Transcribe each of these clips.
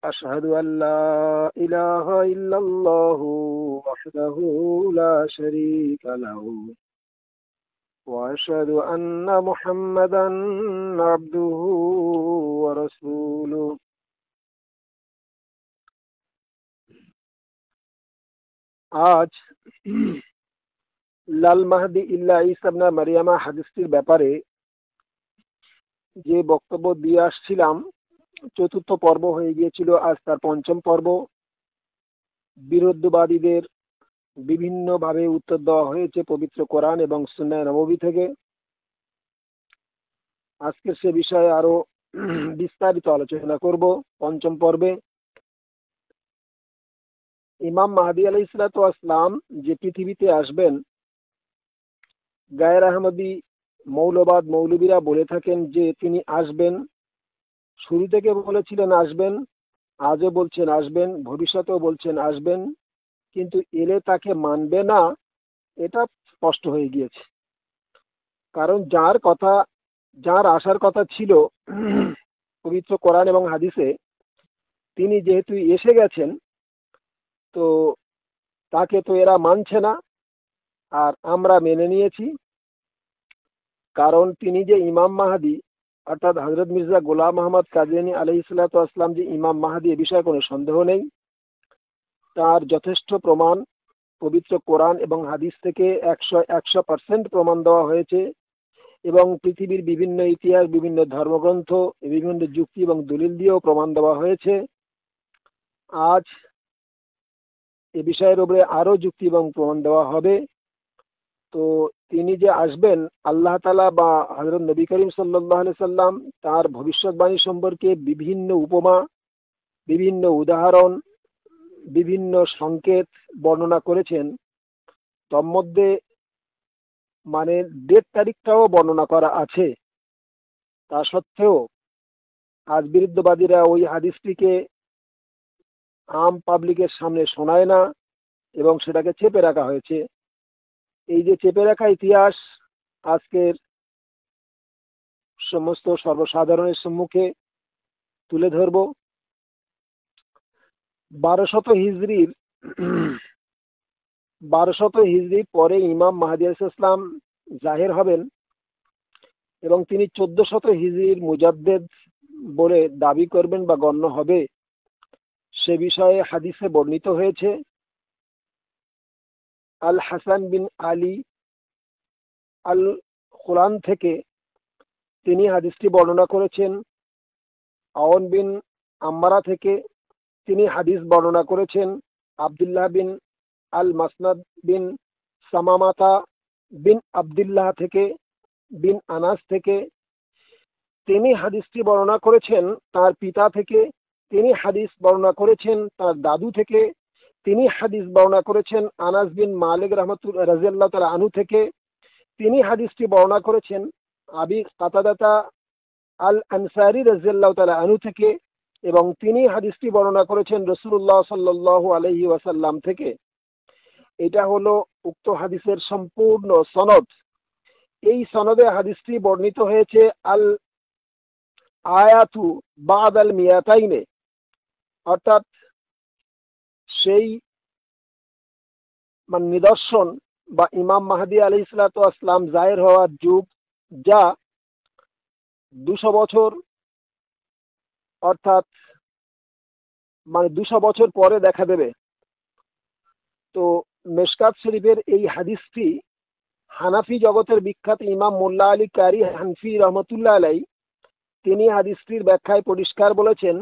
أشهد أن لا إله إلا الله وحده لا شريك له وأشهد أن محمدا عبده ورسوله আজ লাল মাহদি ইল্লা ঈসা ইবনে মারিয়ামা হাদিসটির ব্যাপারে যে বক্তব্য দিয়ে আসছিলাম, চতুর্থ পর্ব হয়ে গিয়েছিল, আজ তার পঞ্চম পর্ব। বিরুদ্ধবাদীদের বিভিন্নভাবে উত্তর দেওয়া হয়েছে পবিত্র কোরআন এবং সুন্নাহ নববী থেকে। আজকে সে বিষয়ে আরো বিস্তারিত আলোচনা করব পঞ্চম পর্বে। ইমাম মাহদী আলাইহিসসালাতু ওয়াসসালাম যে পৃথিবীতে আসবেন, গায়ের আহমদী মৌলবাদ মৌলবীরা বলে থাকেন যে তিনি আসবেন, শুরু থেকে বলেছিলেন আসবেন, আজও বলছেন আসবেন, ভবিষ্যতেও বলছেন আসবেন, কিন্তু এলে তাকে মানবে না, এটা স্পষ্ট হয়ে গিয়েছে। কারণ যার আসার কথা ছিল পবিত্র কোরআন এবং হাদিসে, তিনি যেহেতু এসে গেছেন, তো তাকে তো এরা মানছে না, আর আমরা মেনে নিয়েছি। কারণ তিনি যে ইমাম মাহাদি, অর্থাৎ হযরত মির্জা গোলাম আহমদ কাদিয়ানী আলাইহিসসালাতু ওয়াসসালাম যে ইমাম মাহাদি, এ বিষয়ে কোনো সন্দেহ নেই। তার যথেষ্ট প্রমাণ পবিত্র কোরআন এবং হাদিস থেকে 100% প্রমাণ দেওয়া হয়েছে, এবং পৃথিবীর বিভিন্ন ইতিহাস, বিভিন্ন ধর্মগ্রন্থ, বিভিন্ন যুক্তি এবং দলিল দিয়েও প্রমাণ দেওয়া হয়েছে। আজ এ বিষয়ের উপরে আরো যুক্তি এবং প্রমাণ দেওয়া হবে। তো তিনি যে আসবেন, আল্লাহ তাআলা বা হযরত নবী করিম সাল্লাল্লাহু আলাইহি সাল্লাম তার ভবিষ্যৎবাণী সম্পর্কে বিভিন্ন উপমা, বিভিন্ন উদাহরণ, বিভিন্ন সংকেত বর্ণনা করেছেন। তন্মধ্যে ডেট তারিখটাও বর্ণনা করা আছে। তা সত্ত্বেও আজ বিরুদ্ধবাদীরা ওই হাদিসটিকে আম পাবলিকের সামনে শোনায় না, এবং সেটাকে চেপে রাখা হয়েছে। এই যে চেপে রাখা ইতিহাস আজকের সমস্ত সর্বসাধারণের সম্মুখে তুলে ধরব। 1200 হিজরি পরে ইমাম মাহদী আলাইহিস সালাম জাহির হবেন, এবং তিনি 1400 হিজরির মুজাদ্দেদ বলে দাবি করবেন বা গণ্য হবে। সে বিষয়ে হাদিসে বর্ণিত হয়েছে। আল হাসান বিন আলী আল কুরআন থেকে তিনি হাদিসটি বর্ণনা করেছেন। আওন বিন আম্মারা থেকে তিনি হাদিস বর্ণনা করেছেন। আব্দুল্লাহ বিন আল মাসনাদ বিন সামামাতা বিন আব্দুল্লাহ থেকে, বিন আনাস থেকে তিনি হাদিসটি বর্ণনা করেছেন। তার পিতা থেকে তিনি হাদিস বর্ণনা করেছেন। তার দাদু থেকে তিনি হাদিস বর্ণনা করেছেন। আনাস বিন মালিক রাদিয়াল্লাহু তাআলা আনহু থেকে তিনি হাদিসটি বর্ণনা করেছেন। আবি কাতাদা আল আনসারী রাদিয়াল্লাহু তাআলা আনহু থেকে, এবং তিনি হাদিসটি বর্ণনা করেছেন রাসূলুল্লাহ সাল্লাল্লাহু আলাইহি ওয়াসাল্লাম থেকে। এটা হলো উক্ত হাদিসের সম্পূর্ণ সনদ। এই সনদে হাদিসটি বর্ণিত হয়েছে আল আয়াতু বাদাল মিয়াতাইনে, অর্থাৎ সেই নিদর্শন বা ইমাম মাহদী আলাইহিসসালাতু ওয়াসসালাম জাহির হওয়ার যুগ, যা 200 বছর, অর্থাৎ 200 বছর পরে দেখা দেবে। তো মেশকাত শরীফের এই হাদিসটি হানাফি জগতের বিখ্যাত ইমাম মোল্লা আলী কারি হানফি রহমতুল্লাহ আলাই, তিনি হাদিসটির ব্যাখ্যায় পরিষ্কার বলেছেন,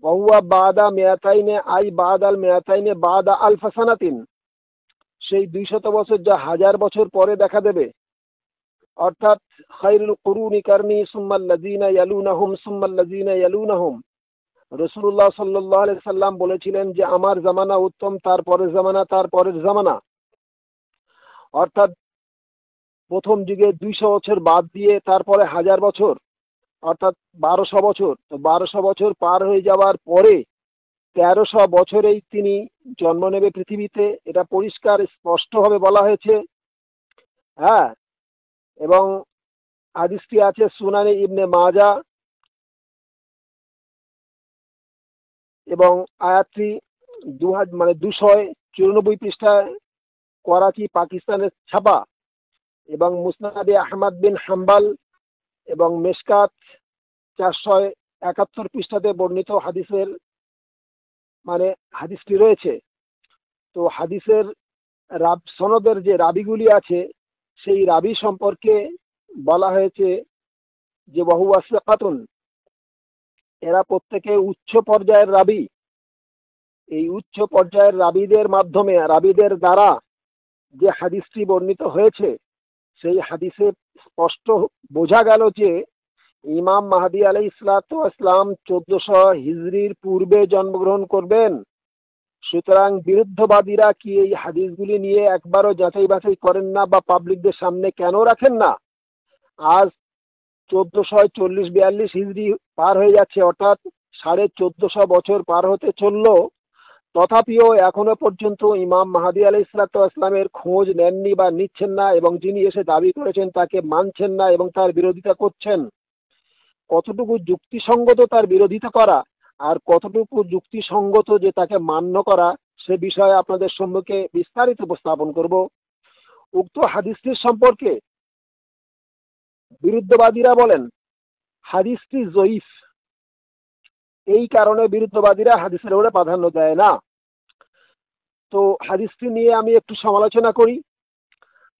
ওয়াহুয়া বাদা মিয়াতাইনে আই বাদাল মিয়াতাইনে বাদা আলফা সানাতিন, সেই 200 বছর যা 1000 বছর পরে দেখা দেবে। অর্থাৎ খায়রুল কুরুনি কারনি সুম্মাল্লাযিনা ইয়ালুনাহুম সুম্মাল্লাযিনা ইয়ালুনাহুম। রাসূলুল্লাহ সাল্লাল্লাহু আলাইহি সাল্লাম বলেছিলেন যে আমার জামানা উত্তম, তারপরের জামানা, তারপরের জামানা। অর্থাৎ প্রথম যুগে 200 বছর বাদ দিয়ে তারপরে 1000 বছর, অর্থাৎ 1200 বছর। তো 1200 বছর পার হয়ে যাওয়ার পরে 1300 বছরেই তিনি জন্ম নেবে পৃথিবীতে। এটা পরিষ্কার স্পষ্টভাবে বলা হয়েছে। হ্যাঁ, এবং হাদিসটি আছে সুনানে ইবনে মাজা এবং আয়াতটি 294 পৃষ্ঠায় করাচি পাকিস্তানের ছাপা, এবং মুসনাদে আহমদ বিন হাম্বাল এবং মেশকাত 471 পৃষ্ঠাতে বর্ণিত হাদিসটি রয়েছে। তো হাদিসের সনদের যে রাবিগুলি আছে সেই রাবি সম্পর্কে বলা হয়েছে যে বহু ওয়াসিকাতুন, এরা প্রত্যেকে উচ্চ পর্যায়ের রাবি। এই উচ্চ পর্যায়ের রাবিদের দ্বারা যে হাদিসটি বর্ণিত হয়েছে সেই হাদিসে স্পষ্ট বোঝা গেল যে ইমাম মাহদী আলাইহিসসালাম 1400 হিজরির পূর্বে জন্মগ্রহণ করবেন। সুতরাং বিরুদ্ধবাদীরা কি এই হাদিসগুলি নিয়ে একবারও যাচাই বাছাই করেন না বা পাবলিকদের সামনে কেন রাখেন না? আজ 1440-42 হিজরি পার হয়ে যাচ্ছে, অর্থাৎ 1450 বছর পার হতে চললো, তথাপিও এখনো পর্যন্ত ইমাম মাহদী আলাইহিসসালামের খোঁজ নেননি বা নিচ্ছেন না, এবং যিনি এসে দাবি করেছেন তাকে মানছেন না এবং তার বিরোধিতা করছেন। কতটুকু যুক্তিসঙ্গত তার বিরোধিতা করা আর কতটুকু যুক্তিসঙ্গত যে তাকে মান্য করা, সে বিষয়ে আপনাদের সম্মুখে বিস্তারিত উপস্থাপন করব। উক্ত হাদিসটির সম্পর্কে বিরুদ্ধবাদীরা বলেন হাদিসটি জয়ীফ। এই কারণে বিরুদ্ধবাদীরা হাদিসের উপরে প্রাধান্য দেয় না। তো হাদিসটি নিয়ে আমি একটু সমালোচনা করি।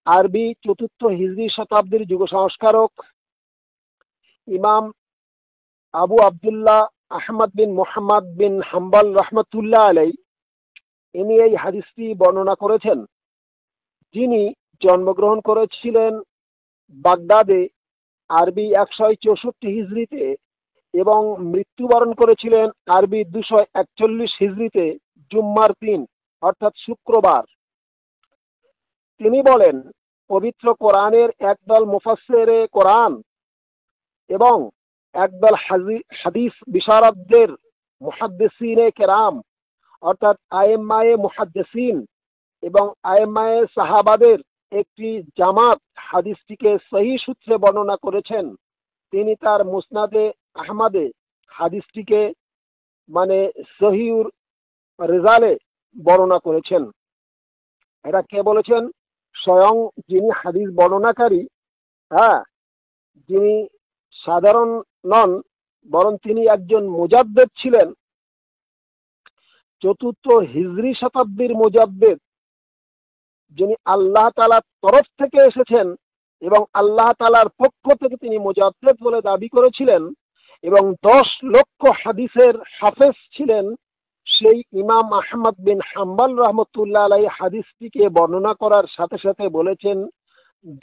আরবি 4th হিজরি শতাব্দীর যুগ সংস্কারক ইমাম আবু আবদুল্লাহ আহমদ বিন মুহাম্মদ বিন হাম্বাল রহমতুল্লাহ আলাই, ইনি এই হাদিসটি বর্ণনা করেছেন। যিনি জন্মগ্রহণ করেছিলেন বাগদাদে আরবি 164 হিজরিতে এবং মৃত্যুবরণ করেছিলেন আরবি 241 হিজরিতে জুম্মার দিন, অর্থাৎ শুক্রবার। তিনি বলেন, পবিত্র কোরআনের একদল মুফাসসিরে কোরআন এবং একদল হাদিস বিশারদদের মুহাদ্দিসিনে কেরাম, অর্থাৎ আয়েম্মায়ে মুহাদ্দিসিন এবং আয়েম্মায়ে সাহাবাদের একটি জামাত হাদিসটিকে সহি সূত্রে বর্ণনা করেছেন। তিনি তার মুসনাদে আহমদে হাদিসটিকে সহিউর রেজালে বর্ণনা করেছেন। এটা কে বলেছেন? স্বয়ং যিনি হাদিস বর্ণনাকারী, যিনি সাধারণ নন, বরং তিনি একজন মুজাদ্দিদ ছিলেন। 4th হিজরি শতাব্দীর মুজাদ্দিদ, যিনি আল্লাহ তাআলার তরফ থেকে এসেছেন এবং আল্লাহ তাআলার পক্ষ থেকে তিনি মুজাদ্দিদ বলে দাবি করেছিলেন এবং 10 লক্ষ হাদিসের হাফেজ ছিলেন। সেই ইমাম আহমদ বিন হাম্বাল রহমতুল্লাহ আলাইহি হাদিসটিকে বর্ণনা করার সাথে সাথে বলেছেন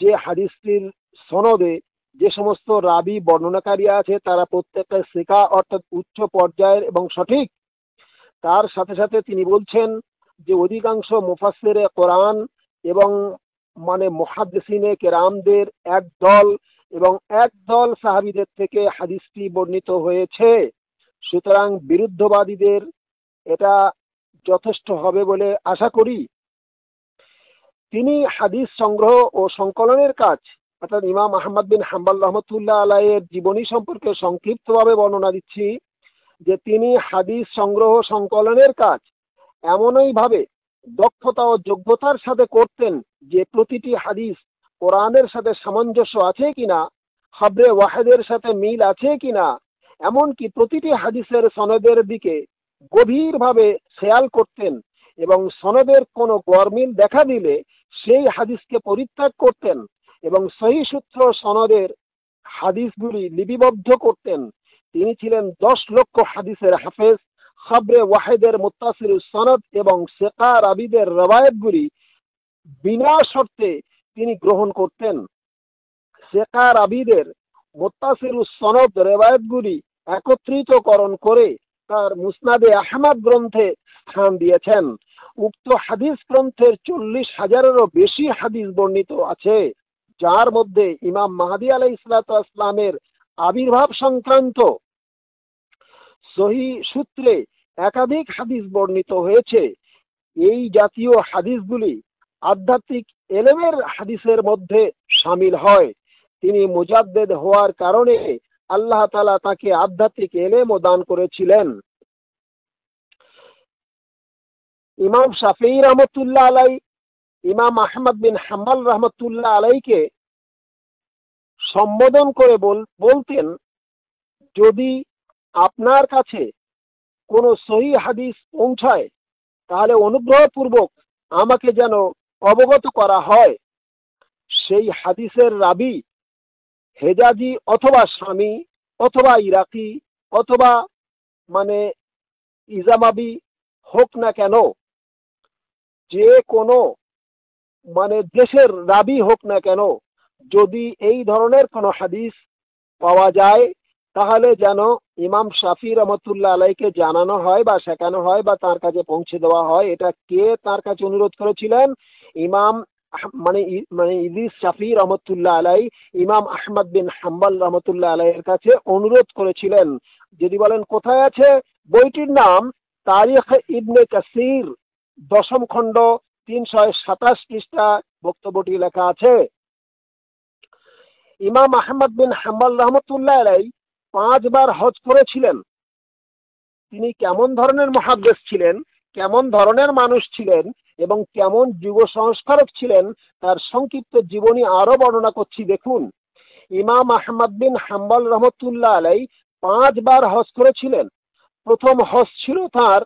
যে হাদিসটির সনদে যে সমস্ত রাবি বর্ণনাকারী আছে তারা প্রত্যেকে সিকা, অর্থাৎ উচ্চ পর্যায়ের এবং সঠিক। তার সাথে সাথে তিনি বলছেন যে অধিকাংশ মুফাসসিরে কোরআন এবং মুহাদ্দিসিনে কেরামদের একদল সাহাবীদের থেকে হাদিসটি বর্ণিত হয়েছে। সুতরাং বিরুদ্ধবাদীদের এটা যথেষ্ট হবে বলে আশা করি। তিনি হাদিস সংগ্রহ ও সংকলনের কাজ, অর্থাৎ ইমাম আহমদ বিন হাম্বাল রহমতুল্লাহ আলাইহির জীবনী সম্পর্কে সংক্ষিপ্তভাবে বর্ণনা দিচ্ছি যে তিনি হাদিস সংগ্রহ সংকলনের কাজ এমনই ভাবে দক্ষতা ও যোগ্যতার সাথে করতেন যে প্রতিটি হাদিস কোরআনের সাথে সামঞ্জস্য আছে কিনা, খবরে ওয়াহিদের সাথে মিল আছে কিনা, এমনকি প্রতিটি হাদিসের সনদের দিকে গভীরভাবে খেয়াল করতেন এবং সনদের কোনো গরমিল দেখা দিলে সেই হাদিসকে পরিত্যাগ করতেন এবং সহি সূত্র সনদের হাদিসগুলি লিপিবদ্ধ করতেন। তিনি ছিলেন 10 লক্ষ হাদিসের হাফেজ। খবরে ওয়াহিদের মুত্তাসিলুস সনদ এবং সিকা রাবিদের রওয়ায়াতগুলি বিনা শর্তে তিনি গ্রহণ করতেন। সিকা রাবিদের মুত্তাসিলুস সনদ রওয়ায়াতগুলি একত্রিতকরণ করে তার মুসনাদে আহমদ গ্রন্থে স্থান দিয়েছেন। উক্ত হাদিস গ্রন্থের 40,000-এরও বেশি হাদিস বর্ণিত আছে, যার মধ্যে ইমাম মাহদী আলাইহিসসালামের আবির্ভাব সংক্রান্ত সহি সূত্রে একাধিক হাদিস বর্ণিত হয়েছে। এই জাতীয় হাদিসগুলি আধ্যাত্মিক এলেমের হাদিসের মধ্যে শামিল হয়। তিনি মুজাদ্দিদ হওয়ার কারণে আল্লাহ তাআলা তাকে আধ্যাত্মিক এলেমও দান করেছিলেন। ইমাম শাফিঈ রহমতুল্লাহ আলাই ইমাম আহমদ বিন হাম্বল রহমতুল্লাহ আলাইকে সম্বোধন করে বলতেন, যদি আপনার কাছে কোনো সহি হাদিস পৌঁছায় তাহলে অনুগ্রহপূর্বক আমাকে যেন অবগত করা হয়। সেই হাদিসের রাবি হেজাজি অথবা শামি অথবা ইরাকি অথবা মানে ইজামাবি হোক না কেন, যে কোনো মানে দেশের রাবি হোক না কেন, যদি এই ধরনের কোনো হাদিস পাওয়া যায় তাহলে যেন ইমাম শাফি রহমতুল্লাহ আলাইকে জানানো হয় বা শেখানো হয় বা তার কাছে পৌঁছে দেওয়া হয়। এটা কে তার কাছে অনুরোধ করেছিলেন? ইমাম মানে ইদ্রিস শাফি রহমতুল্লাহ আলাই ইমাম আহমদ বিন হাম্বল রহমতুল্লাহ আলাইয়ের কাছে অনুরোধ করেছিলেন। যদি বলেন কোথায় আছে, বইটির নাম তারিখ ইবনে কাসির, 10ম খণ্ড 327 পৃষ্ঠা বক্তব্যটি লেখা আছে। ইমাম আহমদ বিন হাম্বল রহমতুল্লাহ আলাই 5 বার হজ করেছিলেন। তিনি কেমন ধরনের মুহাদ্দিস ছিলেন, কেমন ধরনের মানুষ ছিলেন এবং কেমন যুগ সংস্কারক ছিলেন তার সংক্ষিপ্ত জীবনী আরো বর্ণনা করছি, দেখুন। ইমাম আহমদ বিন হাম্বল রহমতুল্লাহ আলাই 5 বার হজ করেছিলেন। প্রথম হজ ছিল তার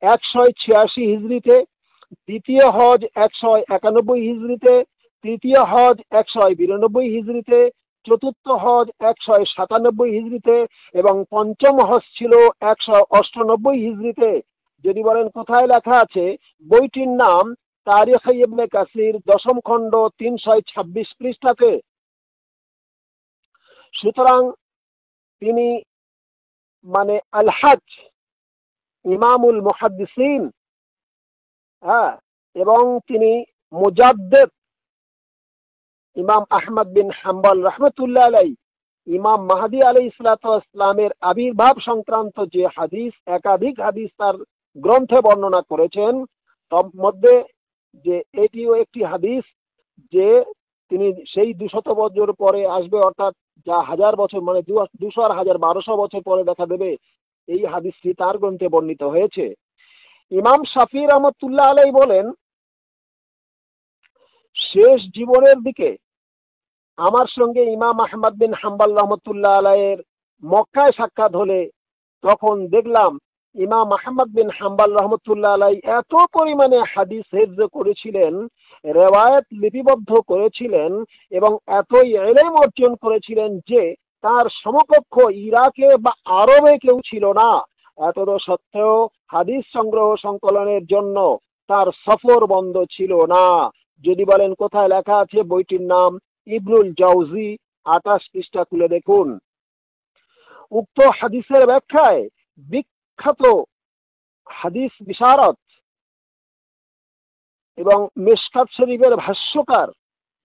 186 হিজরিতে, দ্বিতীয় হজ 191 হিজরিতে, তৃতীয় হজ 192 হিজরিতে, চতুর্থ হজ 197 হিজরিতে এবং পঞ্চম হজ ছিল 198 হিজরিতে। যদি বলেন কোথায় লেখা আছে, বইটির নাম তারিখ ইবনে কাসির, 10ম খণ্ড 326 পৃষ্ঠাতে। সুতরাং তিনি মানে আল হজ, ইমামুল মুহাদ্দিসিন, হ্যাঁ, এবং তিনি মুজাদ্দিদ ইমাম আহমদ বিন হাম্বল রহমতুল্লাহ আলাই ইমাম মাহদি আলাইহিস সালাতু ওয়াস সালামের আবির্ভাব সংক্রান্ত যে হাদিস, একাধিক হাদিস তার গ্রন্থে বর্ণনা করেছেন। তার মধ্যে যে এটিও একটি হাদিস যে তিনি সেই 200 বছর পরে আসবে, অর্থাৎ যা 1000 বছর মানে 200 আর 1200 বছর পরে দেখা দেবে, এই হাদিসটি তার গ্রন্থে বর্ণিত হয়েছে। ইমাম শাফি রহমতুল্লাহ আলাই বলেন, শেষ জীবনের দিকে আমার সঙ্গে ইমাম আহমদ বিন হাম্বল রহমতুল্লাহ আলাইয়ের মক্কায় সাক্ষাৎ হলে তখন দেখলাম ইমাম আহমদ বিন হাম্বল রহমতুল্লাহ আলাই এত পরিমাণে হাদিস হেফজ করেছিলেন, রেওয়ায়েত লিপিবদ্ধ করেছিলেন এবং এতই ইলম অর্জন করেছিলেন যে তার সমকক্ষ ইরাকে বা আরবে কেউ ছিল না। এত সত্ত্বেও হাদিস সংগ্রহ সংকলনের জন্য তার সফর বন্ধ ছিল না। যদি বলেন কোথায় লেখা আছে, বইটির নাম ইবনুল জাওজি, 28 পৃষ্ঠা খুলে দেখুন। উক্ত হাদিসের ব্যাখ্যায় বিখ্যাত হাদিস বিশারদ এবং মিশকাত শরীফের ভাষ্যকার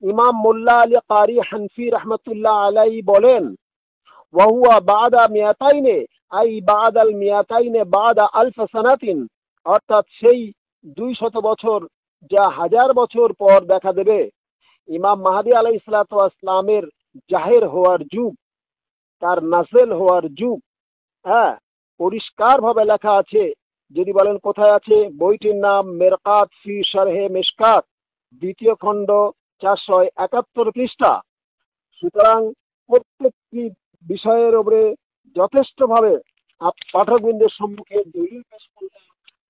ইমাম মোল্লা আলী কারি হানফি রহমতুল্লাহ আলাই বলেন, ওয়াহুয়া বাদা মিয়াতাইনে আই বাদাল মিয়াতাইনে বাদা আলফ সানাতিন, অর্থাৎ সেই 200 বছর যা 1000 বছর পর দেখা দেবে। ইমাম মাহদি আলাইহিস সালাতু ওয়াস সালামের জাহির হওয়ার যুগ, তার নাজেল হওয়ার যুগ, হ্যাঁ, পরিষ্কার ভাবে লেখা আছে। যদি বলেন কোথায় আছে, বইটির নাম মেরকাত ফি শারহে মিশকাত, 2য় খণ্ড 471 পৃষ্ঠা। সুতরাং প্রত্যেকটি বিষয়ের উপরে যথেষ্টভাবে পাঠকবৃন্দের সম্মুখে দলিল পেশ করলে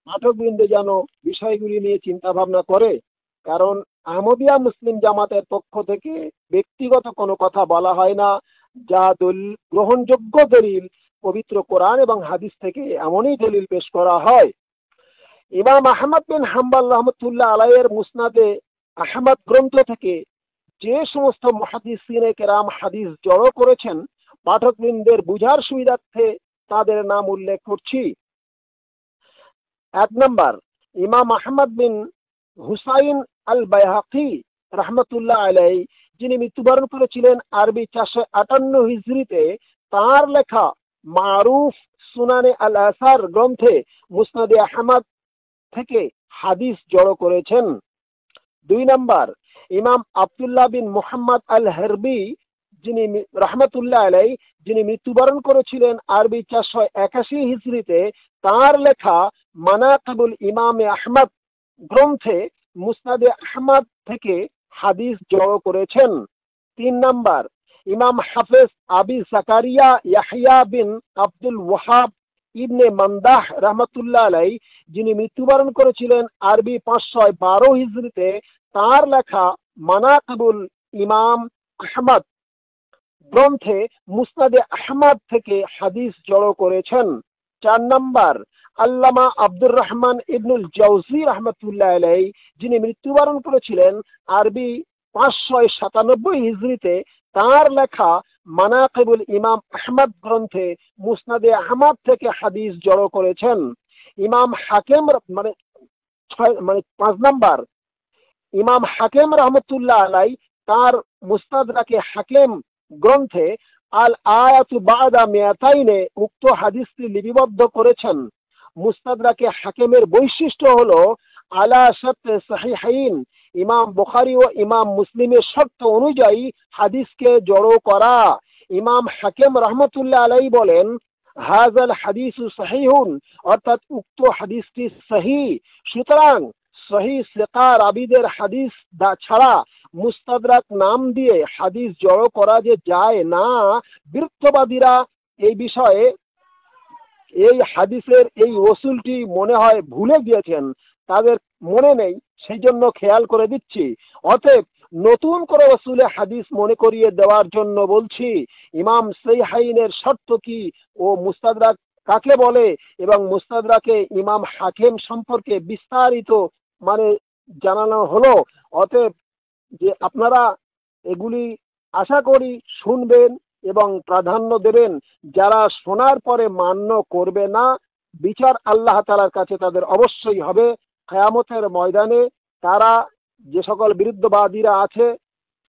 পাঠকবৃন্দ যেন বিষয়গুলি নিয়ে চিন্তা ভাবনা করে। কারণ আহমদিয়া মুসলিম জামাতের পক্ষ থেকে ব্যক্তিগত কোনো কথা বলা হয় না। যা দলিল, গ্রহণযোগ্য দলিল পবিত্র কোরআন এবং হাদিস থেকে এমনই দলিল পেশ করা হয়। ইমাম আহমদ বিন হাম্বল রহমতুল্লাহ আলাইয়ের মুসনাদে আহমদ গ্রন্থ থেকে যে সমস্ত মুহাদ্দিসিনে কেরাম হাদিস জড়ো করেছেন, পাঠকবৃন্দের বুঝার সুবিধার্থে তাদের নাম উল্লেখ করছি। 1 নম্বর, ইমাম আহমদ বিন হুসাইন আল বাইহাকি রহমতুল্লাহ আলাই, যিনি মৃত্যুবরণ করেছিলেন আরবি 458 হিজরিতে, তার লেখা মারুফ সুনানে আল আসার গ্রন্থে মুসনাদে আহমদ থেকে হাদিস জড়ো করেছেন। 2 নম্বর, ইমাম আব্দুল্লাহ বিন মুহাম্মদ আল হারবি, যিনি রহমতুল্লাহ আলাই, যিনি মৃত্যুবরণ করেছিলেন আরবি 481 হিজরিতে, তার লেখা মানাকিবুল ইমামে আহমদ গ্রন্থে মুসনাদে আহমদ থেকে হাদিস জড়ো করেছেন। 3 নাম্বার, ইমাম হাফেজ আবি জাকারিয়া ইয়াহইয়া বিন আব্দুল ওয়াহাব ইবনে মান্দাহ রহমতুল্লাহ আলাই, যিনি মৃত্যুবরণ করেছিলেন আরবি 512 হিজরিতে, তার লেখা মানাকিবুল ইমাম আহমদ গ্রন্থে মুসনাদে আহমদ থেকে হাদিস জড়ো করেছেন। 4 নাম্বার, আল্লামা আব্দুর রহমান ইবনুল জাওজি রহমতুল্লাহ আলাই, যিনি মৃত্যুবরণ করেছিলেন আরবি 597 হিজরিতে, তার লেখা মানাকিবুল ইমাম আহমদ গ্রন্থে মুসনাদে আহমদ থেকে হাদিস জড়ো করেছেন। ইমাম হাকিম 5 নাম্বার, ইমাম হাকিম রহমতুল্লাহ আলাই তার মুস্তাদরাকে হাকিম গ্রন্থে আল আয়াতু বাদা মিয়াতাইনে উক্ত হাদিসটি লিপিবদ্ধ করেছেন। মুস্তাদরাকে হাকিমের বৈশিষ্ট্য হলো আলা শর্তে সহিহাইন, ইমাম বুখারী ও ইমাম মুসলিমের শর্ত অনুযায়ী হাদিসকে জড়ো করা। ইমাম হাকিম রহমতুল্লাহ আলাই বলেন, হাজাল হাদিসু সহিহুন, অর্থাৎ উক্ত হাদিসটি সহি। সুতরাং সহি সিকা রাবিদের হাদিস ছাড়া মুস্তাদরাক নাম দিয়ে হাদিস জড়ো করা যে যায় না। বিরুদ্ধবাদীরা এই বিষয়ে এই হাদিসের এই ওসুলটি মনে হয় ভুলে গিয়েছেন, তাদের মনে নেই, সেই জন্য খেয়াল করে দিচ্ছি। অতএব নতুন করে ওসুলে হাদিস মনে করিয়ে দেওয়ার জন্য বলছি, ইমাম সহিহাইনের শর্ত কি ও মুস্তাদরাক কাকে বলে এবং মুস্তাদরাকে ইমাম হাকিম সম্পর্কে বিস্তারিত জানানো হলো। অতএব যে আপনারা এগুলি আশা করি শুনবেন এবং প্রাধান্য দেবেন। যারা শোনার পরে মান্য করবে না, বিচার আল্লাহ তাআলার কাছে তাদের অবশ্যই হবে কিয়ামতের ময়দানে। তারা যে সকল বিরুদ্ধবাদীরা আছে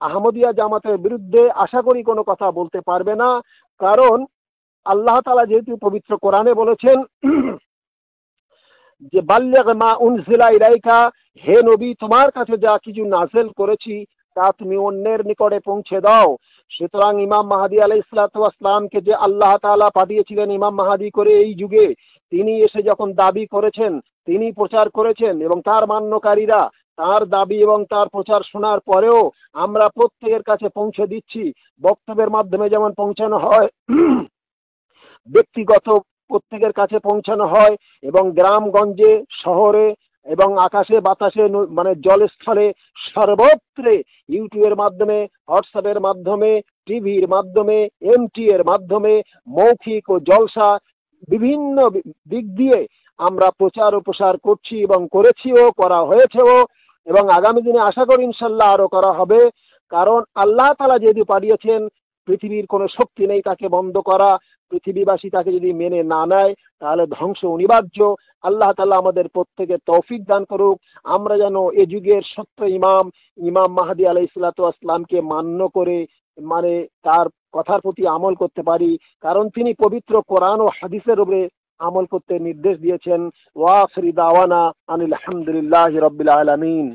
আহমদিয়া জামাতের বিরুদ্ধে আশা করি কোনো কথা বলতে পারবে না, কারণ আল্লাহ তাআলা যেহেতু পবিত্র কোরআনে বলেছেন যে বাল্লিগ মা উনজিলা ইলাইকা, হে নবী তোমার কাছে যা কিছু নাযিল করেছি তা তুমি অন্যের নিকটে পৌঁছে দাও। সুতরাং ইমাম মাহদী আলাইহিস সালাতু ওয়াস সালামকে যে আল্লাহ তাআলা পাঠিয়েছিলেন ইমাম মাহদী করে এই যুগে, তিনি এসে যখন দাবি করেছেন, তিনি প্রচার করেছেন এবং তার মান্যকারীরা তার দাবি এবং তার প্রচার শোনার পরেও আমরা প্রত্যেকের কাছে পৌঁছে দিচ্ছি। বক্তব্যের মাধ্যমে যেমন পৌঁছানো হয়, ব্যক্তিগত প্রত্যেকের কাছে পৌঁছানো হয়, এবং গ্রামগঞ্জে শহরে এবং আকাশে বাতাসে জলস্থলে সর্বত্রে ইউটিউবের মাধ্যমে, হোয়াটসঅ্যাপের মাধ্যমে, টিভির মাধ্যমে, এমটি এর মাধ্যমে, মৌখিক ও জলসা বিভিন্ন দিক দিয়ে আমরা প্রচার ও প্রসার করছি এবং করেছিও, করা হয়েছেও, এবং আগামী দিনে আশা করি ইনশাল্লাহ আরো করা হবে। কারণ আল্লাহ তাআলা যেহেতু পাঠিয়েছেন, পৃথিবীর কোনো শক্তি নেই তাকে বন্ধ করা। পৃথিবীবাসী তাকে যদি মেনে না নেয় তাহলে ধ্বংস অনিবার্য। আল্লাহ তাআলা আমাদের প্রত্যেকে তৌফিক দান করুক, আমরা যেন এ যুগের সত্য ইমাম মাহদী আলাইহিস সালাতু ওয়াস সালামকে মান্য করে তার কথার প্রতি আমল করতে পারি, কারণ তিনি পবিত্র কোরআন ও হাদিসের উপরে আমল করতে নির্দেশ দিয়েছেন। ওয়া আখিরু দাওয়ানা আনিল হামদুলিল্লাহি রাব্বিল আলামিন।